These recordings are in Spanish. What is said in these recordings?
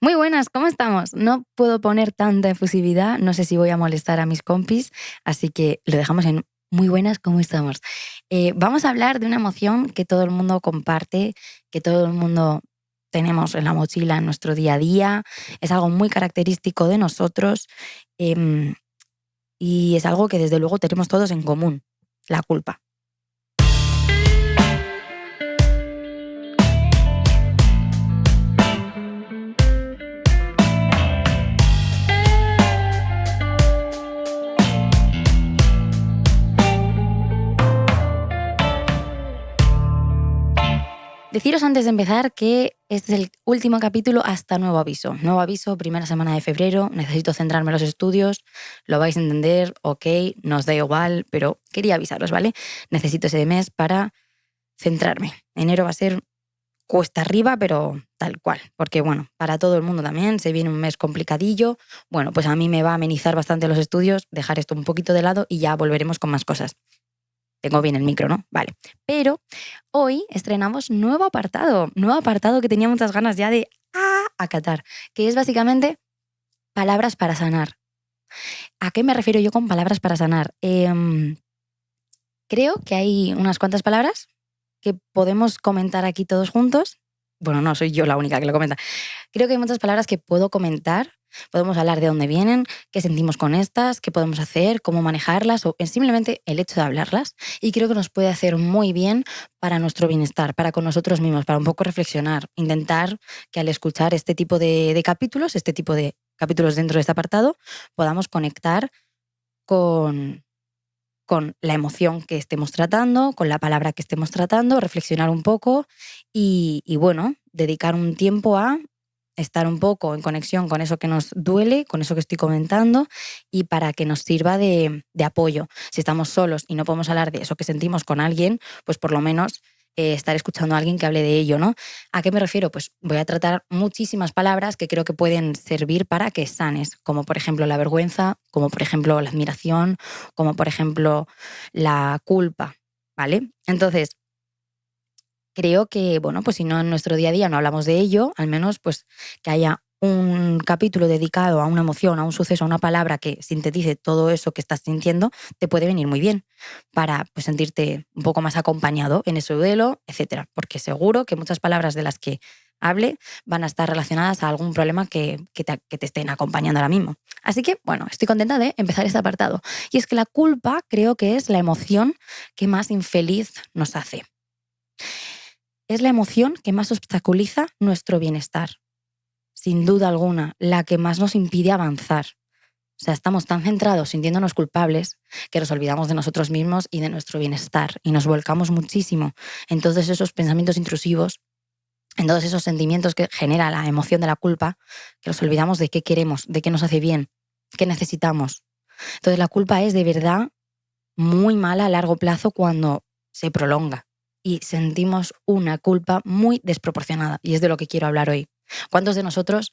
Muy buenas, ¿cómo estamos? No puedo poner tanta efusividad, no sé si voy a molestar a mis compis, así que lo dejamos en muy buenas, ¿cómo estamos? Vamos a hablar de una emoción que todo el mundo comparte, que todo el mundo tenemos en la mochila en nuestro día a día, es algo muy característico de nosotros em, y es algo que desde luego tenemos todos en común, la culpa. Deciros antes de empezar que este es el último capítulo hasta nuevo aviso. Nuevo aviso, primera semana de febrero, necesito centrarme en los estudios, lo vais a entender, ok, nos da igual, pero quería avisaros, ¿vale? Necesito ese mes para centrarme. Enero va a ser cuesta arriba, pero tal cual, porque bueno, para todo el mundo también se viene un mes complicadillo. Bueno, pues a mí me va a amenizar bastante los estudios, dejar esto un poquito de lado y ya volveremos con más cosas. Tengo bien el micro, ¿no? Vale. Pero hoy estrenamos nuevo apartado que tenía muchas ganas ya de acatar, que es básicamente palabras para sanar. ¿A qué me refiero yo con palabras para sanar? Creo que hay unas cuantas palabras que podemos comentar aquí todos juntos. Bueno, no soy yo la única que lo comenta. Creo que hay muchas palabras que puedo comentar. Podemos hablar de dónde vienen, qué sentimos con estas, qué podemos hacer, cómo manejarlas o simplemente el hecho de hablarlas. Y creo que nos puede hacer muy bien para nuestro bienestar, para con nosotros mismos, para un poco reflexionar, intentar que al escuchar este tipo de capítulos, este tipo de capítulos dentro de este apartado, podamos conectar con la emoción que estemos tratando, con la palabra que estemos tratando, reflexionar un poco y bueno, dedicar un tiempo a estar un poco en conexión con eso que nos duele, con eso que estoy comentando y para que nos sirva de apoyo. Si estamos solos y no podemos hablar de eso que sentimos con alguien, pues por lo menos estar escuchando a alguien que hable de ello, ¿no? ¿A qué me refiero? Pues voy a tratar muchísimas palabras que creo que pueden servir para que sanes, como por ejemplo la vergüenza, como por ejemplo la admiración, como por ejemplo la culpa, ¿vale? Entonces, creo que, bueno, pues si no en nuestro día a día no hablamos de ello, al menos pues que haya un capítulo dedicado a una emoción, a un suceso, a una palabra que sintetice todo eso que estás sintiendo, te puede venir muy bien para pues, sentirte un poco más acompañado en ese duelo, etcétera. Porque seguro que muchas palabras de las que hable van a estar relacionadas a algún problema que te estén acompañando ahora mismo. Así que, bueno, estoy contenta de empezar este apartado. Y es que la culpa creo que es la emoción que más infeliz nos hace. Es la emoción que más obstaculiza nuestro bienestar. Sin duda alguna, la que más nos impide avanzar. O sea, estamos tan centrados sintiéndonos culpables que nos olvidamos de nosotros mismos y de nuestro bienestar y nos volcamos muchísimo en todos esos pensamientos intrusivos, en todos esos sentimientos que genera la emoción de la culpa, que nos olvidamos de qué queremos, de qué nos hace bien, qué necesitamos. Entonces la culpa es de verdad muy mala a largo plazo cuando se prolonga y sentimos una culpa muy desproporcionada y es de lo que quiero hablar hoy. ¿Cuántos de nosotros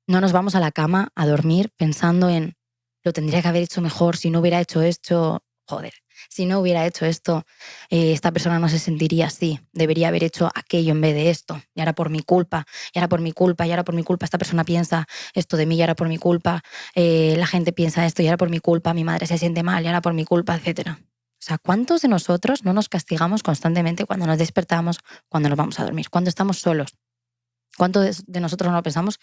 no nos vamos a la cama a dormir pensando en lo tendría que haber hecho mejor si no hubiera hecho esto? Joder, si no hubiera hecho esto, esta persona no se sentiría así, debería haber hecho aquello en vez de esto, y ahora por mi culpa, y ahora por mi culpa, y ahora por mi culpa esta persona piensa esto de mí, y ahora por mi culpa la gente piensa esto, y ahora por mi culpa mi madre se siente mal, y ahora por mi culpa, etcétera. O sea, ¿cuántos de nosotros no nos castigamos constantemente cuando nos despertamos, cuando nos vamos a dormir, cuando estamos solos? ¿Cuántos de nosotros no pensamos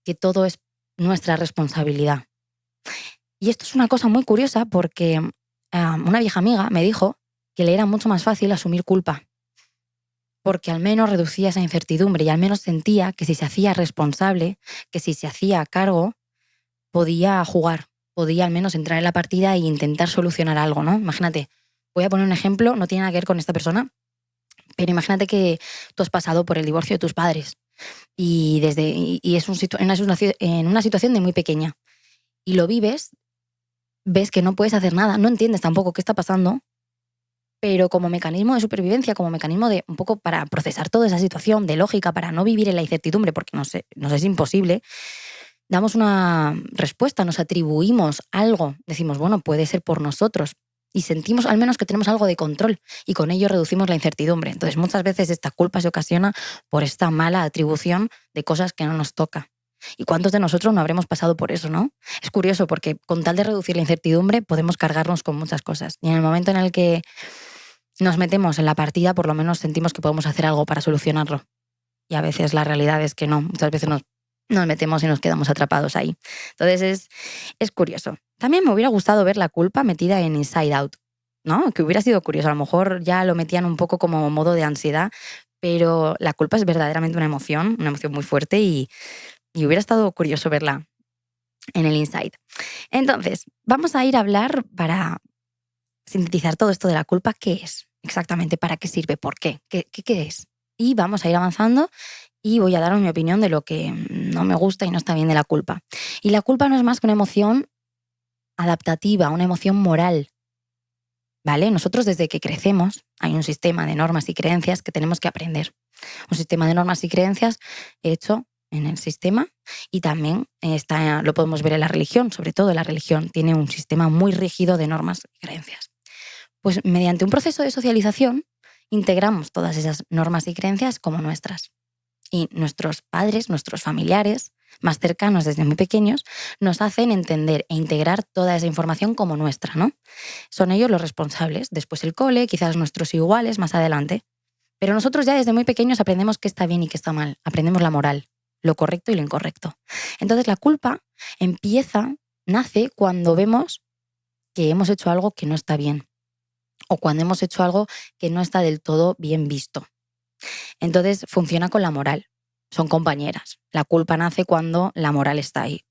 que todo es nuestra responsabilidad? Y esto es una cosa muy curiosa porque una vieja amiga me dijo que le era mucho más fácil asumir culpa, porque al menos reducía esa incertidumbre y al menos sentía que si se hacía responsable, que si se hacía cargo, podía jugar, podía al menos entrar en la partida e intentar solucionar algo, ¿no? Imagínate, voy a poner un ejemplo, no tiene nada que ver con esta persona, pero imagínate que tú has pasado por el divorcio de tus padres y es en una situación de muy pequeña y lo vives, ves que no puedes hacer nada, no entiendes tampoco qué está pasando, pero como mecanismo de supervivencia, como mecanismo de un poco para procesar toda esa situación, de lógica, para no vivir en la incertidumbre, porque nos es imposible, damos una respuesta, nos atribuimos algo, decimos, bueno, puede ser por nosotros, y sentimos al menos que tenemos algo de control y con ello reducimos la incertidumbre. Entonces muchas veces esta culpa se ocasiona por esta mala atribución de cosas que no nos toca. ¿Y cuántos de nosotros no habremos pasado por eso, no? Es curioso porque con tal de reducir la incertidumbre podemos cargarnos con muchas cosas. Y en el momento en el que nos metemos en la partida, por lo menos sentimos que podemos hacer algo para solucionarlo. Y a veces la realidad es que no. Muchas veces nos metemos y nos quedamos atrapados ahí. Entonces es curioso. También me hubiera gustado ver la culpa metida en Inside Out, ¿no? Que hubiera sido curioso. A lo mejor ya lo metían un poco como modo de ansiedad, pero la culpa es verdaderamente una emoción muy fuerte y hubiera estado curioso verla en el Inside. Entonces, vamos a ir a hablar para sintetizar todo esto de la culpa. ¿Qué es exactamente? ¿Para qué sirve? ¿Por qué? ¿Qué es? Y vamos a ir avanzando y voy a dar mi opinión de lo que no me gusta y no está bien de la culpa. Y la culpa no es más que una emoción adaptativa, una emoción moral, ¿vale? Nosotros desde que crecemos hay un sistema de normas y creencias que tenemos que aprender. Un sistema de normas y creencias hecho en el sistema y también lo podemos ver en la religión, sobre todo la religión tiene un sistema muy rígido de normas y creencias. Pues mediante un proceso de socialización integramos todas esas normas y creencias como nuestras. Y nuestros padres, nuestros familiares más cercanos desde muy pequeños, nos hacen entender e integrar toda esa información como nuestra, ¿no? Son ellos los responsables. Después el cole, quizás nuestros iguales más adelante. Pero nosotros ya desde muy pequeños aprendemos qué está bien y qué está mal. Aprendemos la moral, lo correcto y lo incorrecto. Entonces la culpa nace cuando vemos que hemos hecho algo que no está bien o cuando hemos hecho algo que no está del todo bien visto. Entonces funciona con la moral, son compañeras. La culpa nace cuando la moral está ahí,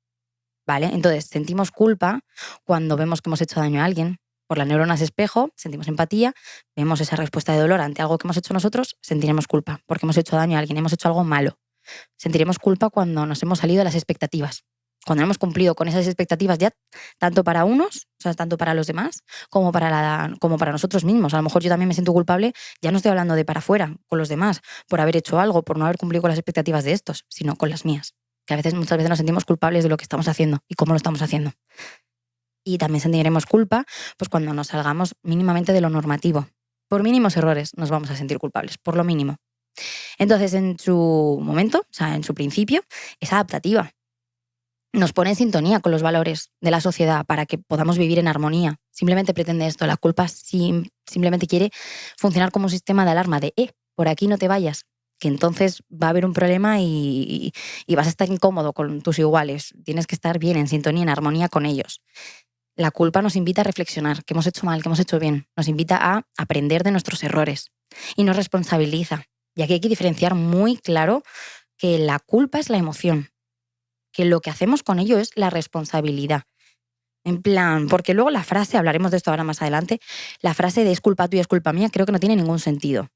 ¿vale? Entonces sentimos culpa cuando vemos que hemos hecho daño a alguien. Por las neuronas espejo sentimos empatía, vemos esa respuesta de dolor ante algo que hemos hecho nosotros, sentiremos culpa porque hemos hecho daño a alguien, hemos hecho algo malo. Sentiremos culpa cuando nos hemos salido de las expectativas. Cuando no hemos cumplido con esas expectativas ya, tanto para unos, o sea, tanto para los demás, como para nosotros mismos. A lo mejor yo también me siento culpable, ya no estoy hablando de para afuera, con los demás, por haber hecho algo, por no haber cumplido con las expectativas de estos, sino con las mías. Que muchas veces nos sentimos culpables de lo que estamos haciendo y cómo lo estamos haciendo. Y también sentiremos culpa pues cuando nos salgamos mínimamente de lo normativo. Por mínimos errores nos vamos a sentir culpables, por lo mínimo. Entonces, en su momento, o sea, en su principio, es adaptativa. Nos pone en sintonía con los valores de la sociedad para que podamos vivir en armonía. Simplemente pretende esto. La culpa simplemente quiere funcionar como un sistema de alarma de por aquí no te vayas, que entonces va a haber un problema y vas a estar incómodo con tus iguales. Tienes que estar bien, en sintonía, en armonía con ellos. La culpa nos invita a reflexionar qué hemos hecho mal, qué hemos hecho bien. Nos invita a aprender de nuestros errores y nos responsabiliza. Y aquí hay que diferenciar muy claro que la culpa es la emoción, que lo que hacemos con ello es la responsabilidad. En plan, porque luego la frase, hablaremos de esto ahora más adelante, la frase de es culpa tuya, es culpa mía, creo que no tiene ningún sentido.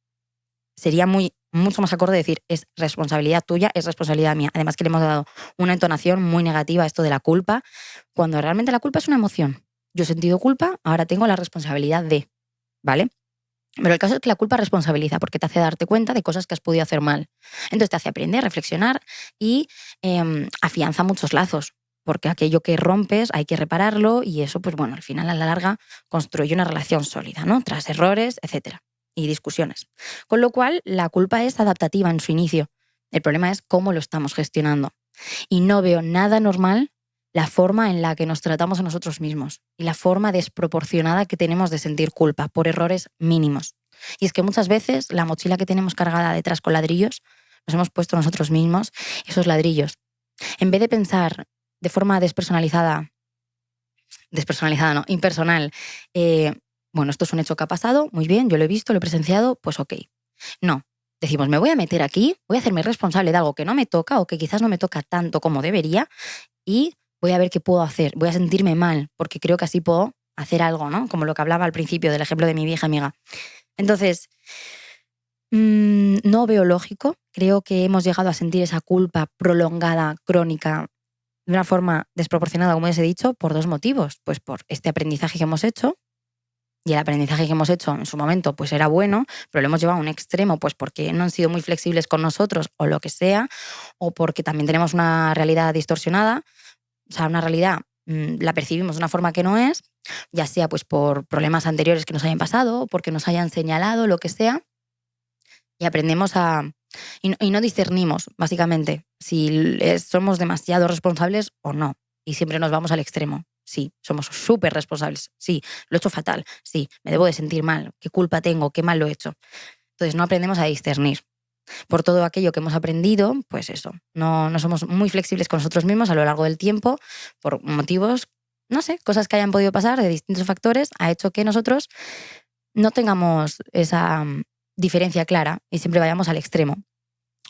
Sería mucho más acorde decir es responsabilidad tuya, es responsabilidad mía. Además que le hemos dado una entonación muy negativa a esto de la culpa, cuando realmente la culpa es una emoción. Yo he sentido culpa, ahora tengo la responsabilidad de, ¿vale? Pero el caso es que la culpa responsabiliza porque te hace darte cuenta de cosas que has podido hacer mal. Entonces te hace aprender, reflexionar y afianza muchos lazos. Porque aquello que rompes hay que repararlo y eso, pues bueno, al final a la larga construye una relación sólida, ¿no? Tras errores, etcétera, y discusiones. Con lo cual, la culpa es adaptativa en su inicio. El problema es cómo lo estamos gestionando. Y no veo nada normal la forma en la que nos tratamos a nosotros mismos y la forma desproporcionada que tenemos de sentir culpa por errores mínimos. Y es que muchas veces la mochila que tenemos cargada detrás con ladrillos, nos hemos puesto nosotros mismos esos ladrillos. En vez de pensar de forma impersonal, bueno, esto es un hecho que ha pasado, muy bien, yo lo he visto, lo he presenciado, pues ok. No, decimos, me voy a meter aquí, voy a hacerme responsable de algo que no me toca o que quizás no me toca tanto como debería y voy a ver qué puedo hacer, voy a sentirme mal, porque creo que así puedo hacer algo, ¿no? Como lo que hablaba al principio del ejemplo de mi vieja amiga. Entonces, no veo lógico, creo que hemos llegado a sentir esa culpa prolongada, crónica, de una forma desproporcionada, como os he dicho, por dos motivos. Pues por este aprendizaje que hemos hecho, y el aprendizaje que hemos hecho en su momento pues era bueno, pero lo hemos llevado a un extremo pues porque no han sido muy flexibles con nosotros o lo que sea, o porque también tenemos una realidad distorsionada. O sea, una realidad la percibimos de una forma que no es ya sea pues por problemas anteriores que nos hayan pasado, porque nos hayan señalado, lo que sea, y aprendemos y no discernimos, básicamente, si somos demasiado responsables o no. Y siempre nos vamos al extremo. Sí, somos súper responsables. Sí, lo he hecho fatal. Sí, me debo de sentir mal. ¿Qué culpa tengo? ¿Qué mal lo he hecho? Entonces no aprendemos a discernir. Por todo aquello que hemos aprendido, pues eso, no somos muy flexibles con nosotros mismos a lo largo del tiempo, por motivos, no sé, cosas que hayan podido pasar de distintos factores, ha hecho que nosotros no tengamos esa diferencia clara y siempre vayamos al extremo.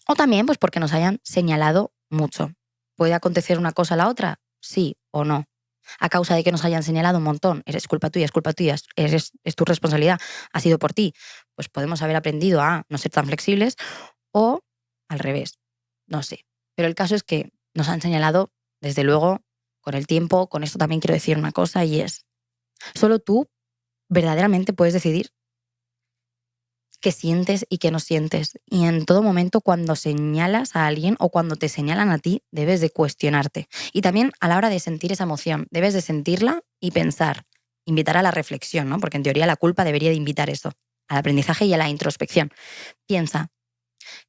O también, pues porque nos hayan señalado mucho. ¿Puede acontecer una cosa a la otra? Sí o no. A causa de que nos hayan señalado un montón, es culpa tuya, es tu responsabilidad, ha sido por ti, pues podemos haber aprendido a no ser tan flexibles o al revés, no sé. Pero el caso es que nos han señalado, desde luego, con el tiempo. Con esto también quiero decir una cosa, y es, solo tú verdaderamente puedes decidir qué sientes y qué no sientes. Y en todo momento, cuando señalas a alguien o cuando te señalan a ti, debes de cuestionarte. Y también a la hora de sentir esa emoción, debes de sentirla y pensar, invitar a la reflexión, ¿no? Porque en teoría la culpa debería de invitar eso, al aprendizaje y a la introspección. Piensa,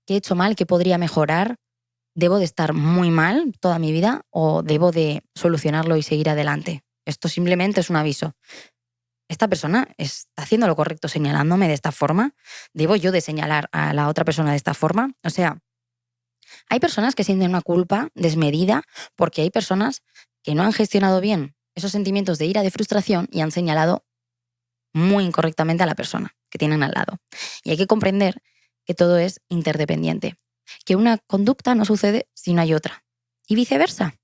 ¿qué he hecho mal? ¿Qué podría mejorar? ¿Debo de estar muy mal toda mi vida o debo de solucionarlo y seguir adelante? Esto simplemente es un aviso. ¿Esta persona está haciendo lo correcto señalándome de esta forma? ¿Debo yo de señalar a la otra persona de esta forma? O sea, hay personas que sienten una culpa desmedida porque hay personas que no han gestionado bien esos sentimientos de ira, de frustración, y han señalado muy incorrectamente a la persona que tienen al lado. Y hay que comprender que todo es interdependiente, que una conducta no sucede si no hay otra, y viceversa.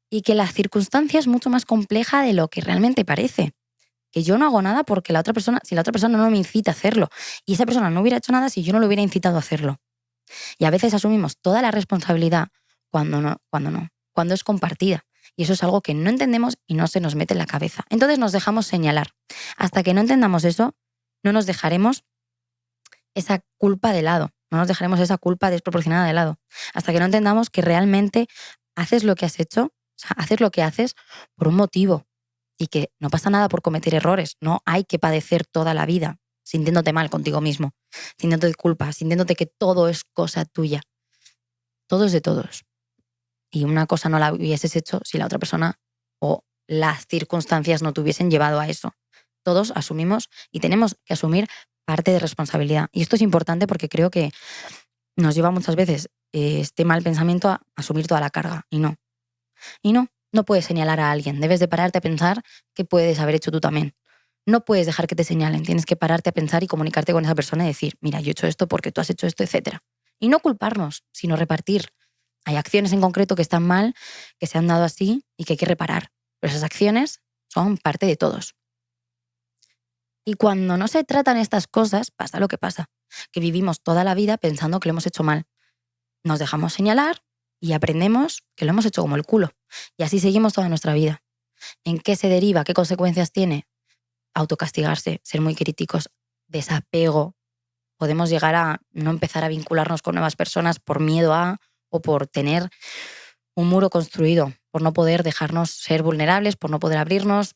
Y que la circunstancia es mucho más compleja de lo que realmente parece. Que yo no hago nada porque si la otra persona no me incita a hacerlo. Y esa persona no hubiera hecho nada si yo no lo hubiera incitado a hacerlo. Y a veces asumimos toda la responsabilidad cuando no, cuando es compartida. Y eso es algo que no entendemos y no se nos mete en la cabeza. Entonces nos dejamos señalar. Hasta que no entendamos eso, no nos dejaremos esa culpa de lado. No nos dejaremos esa culpa desproporcionada de lado. Hasta que no entendamos que realmente haces lo que has hecho, o sea, haces lo que haces por un motivo. Y que no pasa nada por cometer errores. No hay que padecer toda la vida sintiéndote mal contigo mismo, sintiéndote culpa, sintiéndote que todo es cosa tuya. Todo es de todos. Y una cosa no la hubieses hecho si la otra persona o las circunstancias no te hubiesen llevado a eso. Todos asumimos y tenemos que asumir parte de responsabilidad. Y esto es importante porque creo que nos lleva muchas veces este mal pensamiento a asumir toda la carga. Y no. No puedes señalar a alguien. Debes de pararte a pensar qué puedes haber hecho tú también. No puedes dejar que te señalen. Tienes que pararte a pensar y comunicarte con esa persona y decir, mira, yo he hecho esto porque tú has hecho esto, etc. Y no culparnos, sino repartir. Hay acciones en concreto que están mal, que se han dado así y que hay que reparar. Pero esas acciones son parte de todos. Y cuando no se tratan estas cosas, pasa lo que pasa. Que vivimos toda la vida pensando que lo hemos hecho mal. Nos dejamos señalar y aprendemos que lo hemos hecho como el culo. Y así seguimos toda nuestra vida. ¿En qué se deriva? ¿Qué consecuencias tiene? Autocastigarse, ser muy críticos, desapego. Podemos llegar a no empezar a vincularnos con nuevas personas por miedo a o por tener un muro construido, por no poder dejarnos ser vulnerables, por no poder abrirnos,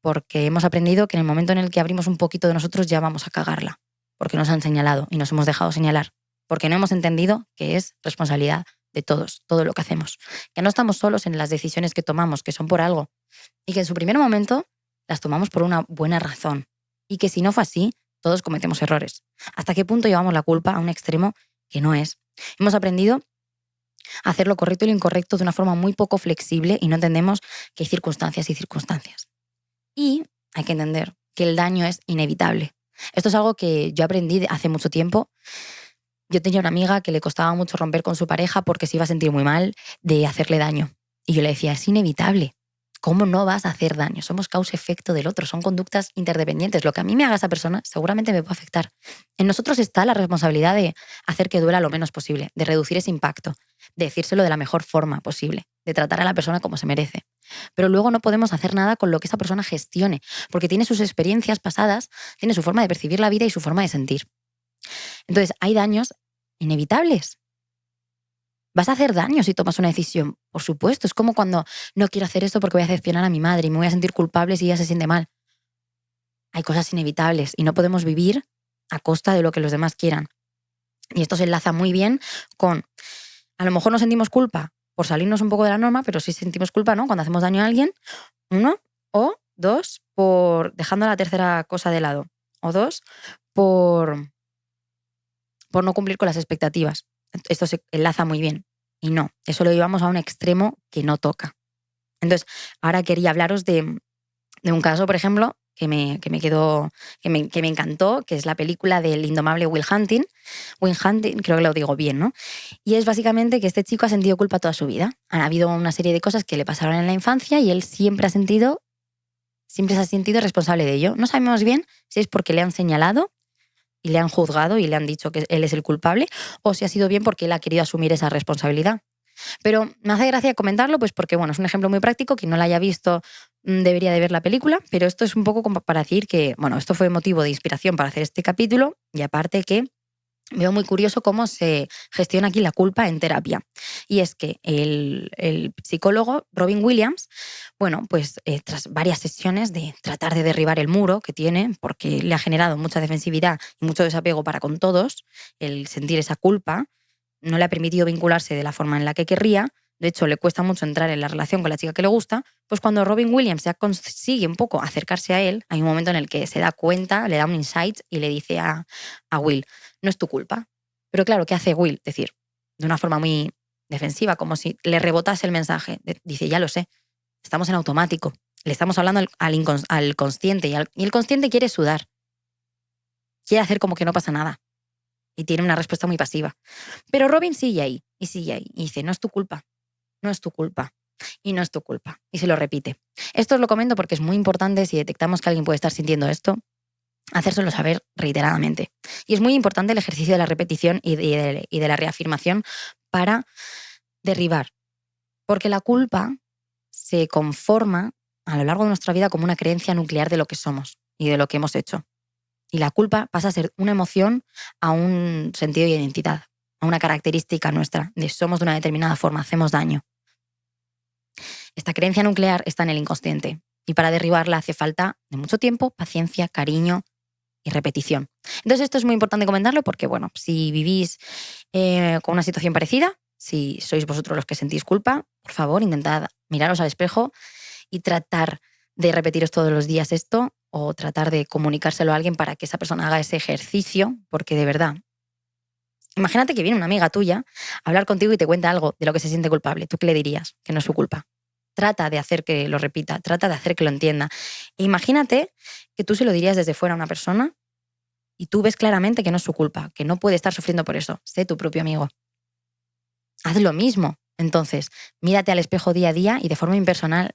porque hemos aprendido que en el momento en el que abrimos un poquito de nosotros ya vamos a cagarla, porque nos han señalado y nos hemos dejado señalar, porque no hemos entendido que es responsabilidad de todos, todo lo que hacemos, que no estamos solos en las decisiones que tomamos, que son por algo, y que en su primer momento las tomamos por una buena razón, y que si no fue así, todos cometemos errores. ¿Hasta qué punto llevamos la culpa a un extremo que no es? Hemos aprendido a hacer lo correcto y lo incorrecto de una forma muy poco flexible y no entendemos que hay circunstancias y circunstancias. Y hay que entender que el daño es inevitable. Esto es algo que yo aprendí hace mucho tiempo. Yo tenía una amiga que le costaba mucho romper con su pareja porque se iba a sentir muy mal de hacerle daño. Y yo le decía, es inevitable. ¿Cómo no vas a hacer daño? Somos causa-efecto del otro, son conductas interdependientes. Lo que a mí me haga esa persona seguramente me puede afectar. En nosotros está la responsabilidad de hacer que duela lo menos posible, de reducir ese impacto, de decírselo de la mejor forma posible, de tratar a la persona como se merece. Pero luego no podemos hacer nada con lo que esa persona gestione, porque tiene sus experiencias pasadas, tiene su forma de percibir la vida y su forma de sentir. Entonces, hay daños inevitables. Vas a hacer daño si tomas una decisión, por supuesto. Es como cuando no quiero hacer esto porque voy a decepcionar a mi madre y me voy a sentir culpable si ella se siente mal. Hay cosas inevitables y no podemos vivir a costa de lo que los demás quieran. Y esto se enlaza muy bien con, a lo mejor no sentimos culpa por salirnos un poco de la norma, pero sí sentimos culpa, ¿no? Cuando hacemos daño a alguien, uno, o dos, por dejando la tercera cosa de lado, o dos, por no cumplir con las expectativas. Esto se enlaza muy bien. Y no, eso lo llevamos a un extremo que no toca. Entonces, ahora quería hablaros de un caso, por ejemplo, que me quedó, que me encantó, que es la película del indomable Will Hunting. Will Hunting, creo que lo digo bien, ¿no? Y es básicamente que este chico ha sentido culpa toda su vida. Han habido una serie de cosas que le pasaron en la infancia y él siempre se ha sentido responsable de ello. No sabemos bien si es porque le han señalado y le han juzgado y le han dicho que él es el culpable, o si ha sido bien porque él ha querido asumir esa responsabilidad. Pero me hace gracia comentarlo, pues porque bueno, es un ejemplo muy práctico. Quien no la haya visto debería de ver la película, pero esto es un poco como para decir que, bueno, esto fue motivo de inspiración para hacer este capítulo, y aparte que veo muy curioso cómo se gestiona aquí la culpa en terapia. Y es que el psicólogo Robin Williams, bueno, pues tras varias sesiones de tratar de derribar el muro que tiene, porque le ha generado mucha defensividad y mucho desapego para con todos, el sentir esa culpa, no le ha permitido vincularse de la forma en la que querría. De hecho, le cuesta mucho entrar en la relación con la chica que le gusta. Pues cuando Robin Williams ya consigue un poco acercarse a él, hay un momento en el que se da cuenta, le da un insight y le dice a Will, no es tu culpa. Pero claro, ¿qué hace Will? Decir, de una forma muy defensiva, como si le rebotase el mensaje. Dice, ya lo sé, estamos en automático. Le estamos hablando al consciente y el consciente quiere sudar. Quiere hacer como que no pasa nada. Y tiene una respuesta muy pasiva. Pero Robin sigue ahí, y sigue ahí. Y dice, no es tu culpa, no es tu culpa, y no es tu culpa. Y se lo repite. Esto os lo comento porque es muy importante, si detectamos que alguien puede estar sintiendo esto, hacérselo saber reiteradamente. Y es muy importante el ejercicio de la repetición y de la reafirmación para derribar. Porque la culpa se conforma a lo largo de nuestra vida como una creencia nuclear de lo que somos y de lo que hemos hecho. Y la culpa pasa a ser una emoción a un sentido de identidad, a una característica nuestra, de somos de una determinada forma, hacemos daño. Esta creencia nuclear está en el inconsciente y para derribarla hace falta de mucho tiempo, paciencia, cariño y repetición. Entonces esto es muy importante comentarlo porque, bueno, si vivís con una situación parecida, si sois vosotros los que sentís culpa, por favor, intentad miraros al espejo y tratar de repetiros todos los días esto, o tratar de comunicárselo a alguien para que esa persona haga ese ejercicio, porque de verdad, imagínate que viene una amiga tuya a hablar contigo y te cuenta algo de lo que se siente culpable. ¿Tú qué le dirías? Que no es su culpa. Trata de hacer que lo repita, trata de hacer que lo entienda. E imagínate que tú se lo dirías desde fuera a una persona y tú ves claramente que no es su culpa, que no puede estar sufriendo por eso. Sé tu propio amigo. Haz lo mismo. Entonces, mírate al espejo día a día y de forma impersonal,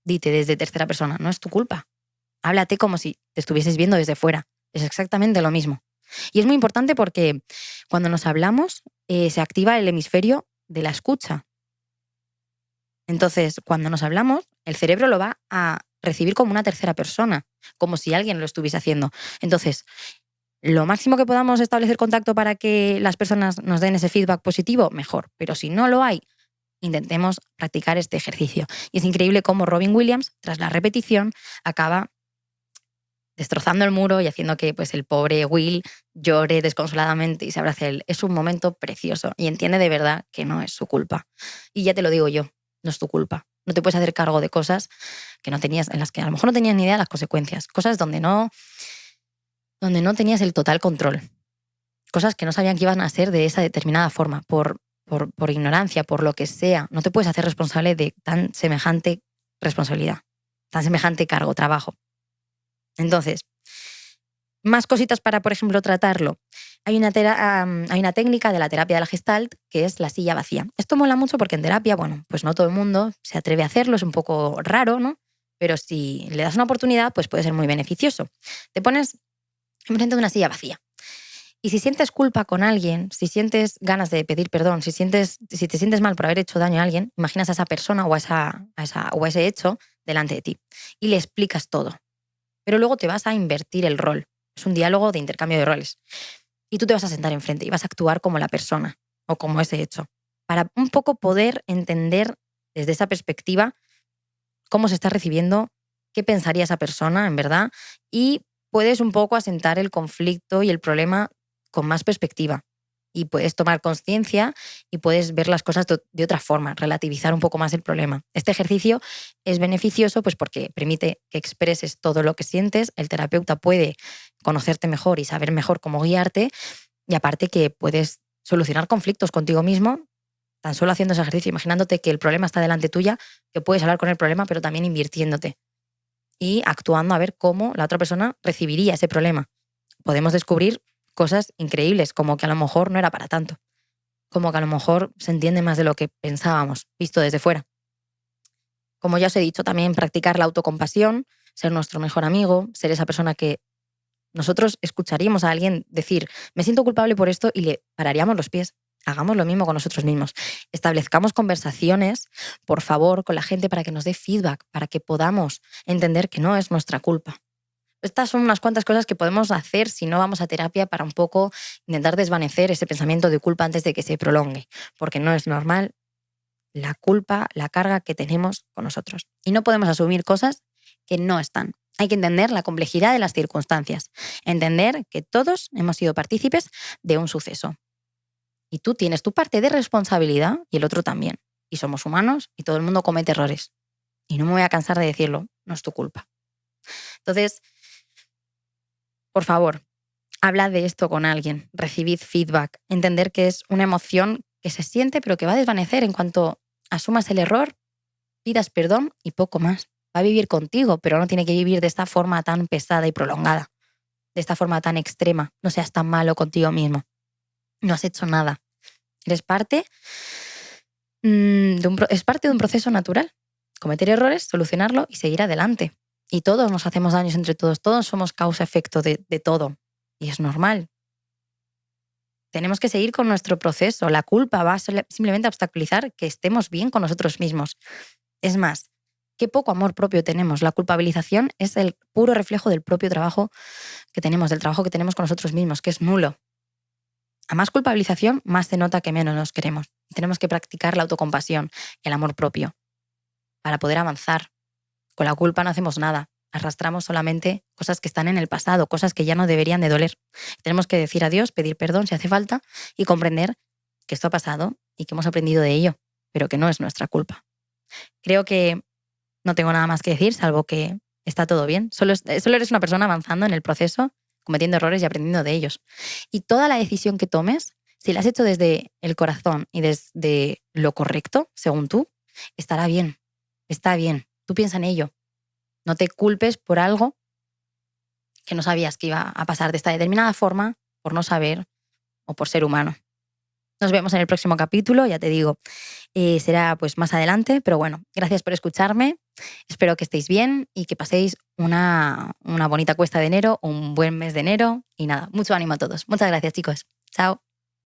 dite desde tercera persona, no es tu culpa. Háblate como si te estuvieses viendo desde fuera. Es exactamente lo mismo. Y es muy importante porque cuando nos hablamos se activa el hemisferio de la escucha. Entonces, cuando nos hablamos, el cerebro lo va a recibir como una tercera persona, como si alguien lo estuviese haciendo. Entonces, lo máximo que podamos establecer contacto para que las personas nos den ese feedback positivo, mejor. Pero si no lo hay, intentemos practicar este ejercicio. Y es increíble cómo Robin Williams, tras la repetición, acaba destrozando el muro y haciendo que pues, el pobre Will llore desconsoladamente y se abrace a él. Es un momento precioso y entiende de verdad que no es su culpa. Y ya te lo digo yo, no es tu culpa. No te puedes hacer cargo de cosas que no tenías, en las que a lo mejor no tenías ni idea de las consecuencias. Cosas donde no tenías el total control. Cosas que no sabían que iban a ser de esa determinada forma, por ignorancia, por lo que sea. No te puedes hacer responsable de tan semejante responsabilidad, tan semejante cargo, trabajo. Entonces, más cositas para, por ejemplo, tratarlo. Hay una técnica de la terapia de la Gestalt que es la silla vacía. Esto mola mucho porque en terapia, bueno, pues no todo el mundo se atreve a hacerlo, es un poco raro, ¿no? Pero si le das una oportunidad, pues puede ser muy beneficioso. Te pones enfrente de una silla vacía. Y si sientes culpa con alguien, si sientes ganas de pedir perdón, si te sientes mal por haber hecho daño a alguien, imaginas a esa persona o a ese hecho delante de ti y le explicas todo. Pero luego te vas a invertir el rol. Es un diálogo de intercambio de roles. Y tú te vas a sentar enfrente y vas a actuar como la persona o como ese hecho. para un poco poder entender desde esa perspectiva cómo se está recibiendo, qué pensaría esa persona, en verdad, y puedes un poco asentar el conflicto y el problema con más perspectiva. Y puedes tomar conciencia y puedes ver las cosas de otra forma, relativizar un poco más el problema. Este ejercicio es beneficioso pues porque permite que expreses todo lo que sientes, el terapeuta puede conocerte mejor y saber mejor cómo guiarte, y aparte que puedes solucionar conflictos contigo mismo tan solo haciendo ese ejercicio, imaginándote que el problema está delante tuya, que puedes hablar con el problema, pero también invirtiéndote y actuando a ver cómo la otra persona recibiría ese problema. Podemos descubrir cosas increíbles, como que a lo mejor no era para tanto, como que a lo mejor se entiende más de lo que pensábamos, visto desde fuera. Como ya os he dicho, también practicar la autocompasión, ser nuestro mejor amigo, ser esa persona que nosotros escucharíamos a alguien decir, me siento culpable por esto y le pararíamos los pies. Hagamos lo mismo con nosotros mismos. Establezcamos conversaciones, por favor, con la gente para que nos dé feedback, para que podamos entender que no es nuestra culpa. Estas son unas cuantas cosas que podemos hacer si no vamos a terapia para un poco intentar desvanecer ese pensamiento de culpa antes de que se prolongue, porque no es normal la culpa, la carga que tenemos con nosotros. Y no podemos asumir cosas que no están. Hay que entender la complejidad de las circunstancias, entender que todos hemos sido partícipes de un suceso. Y tú tienes tu parte de responsabilidad y el otro también. Y somos humanos y todo el mundo comete errores. Y no me voy a cansar de decirlo, no es tu culpa. Entonces, por favor, habla de esto con alguien, recibid feedback, entender que es una emoción que se siente pero que va a desvanecer en cuanto asumas el error, pidas perdón y poco más. Va a vivir contigo, pero no tiene que vivir de esta forma tan pesada y prolongada, de esta forma tan extrema. No seas tan malo contigo mismo. No has hecho nada. Eres parte es parte de un proceso natural. Cometer errores, solucionarlo y seguir adelante. Y todos nos hacemos daños entre todos. Todos somos causa-efecto de todo. Y es normal. Tenemos que seguir con nuestro proceso. La culpa va a simplemente obstaculizar que estemos bien con nosotros mismos. Es más, qué poco amor propio tenemos. La culpabilización es el puro reflejo del propio trabajo que tenemos, del trabajo que tenemos con nosotros mismos, que es nulo. A más culpabilización, más se nota que menos nos queremos. Tenemos que practicar la autocompasión, el amor propio, para poder avanzar. Con la culpa no hacemos nada. Arrastramos solamente cosas que están en el pasado, cosas que ya no deberían de doler. Tenemos que decir adiós, pedir perdón si hace falta y comprender que esto ha pasado y que hemos aprendido de ello, pero que no es nuestra culpa. Creo que no tengo nada más que decir, salvo que está todo bien. Solo eres una persona avanzando en el proceso, cometiendo errores y aprendiendo de ellos. Y toda la decisión que tomes, si la has hecho desde el corazón y desde lo correcto, según tú, estará bien. Está bien. Tú piensa en ello. No te culpes por algo que no sabías que iba a pasar de esta determinada forma, por no saber o por ser humano. Nos vemos en el próximo capítulo, ya te digo, será pues más adelante, pero bueno, gracias por escucharme, espero que estéis bien y que paséis una bonita cuesta de enero, un buen mes de enero y nada, mucho ánimo a todos. Muchas gracias, chicos. Chao.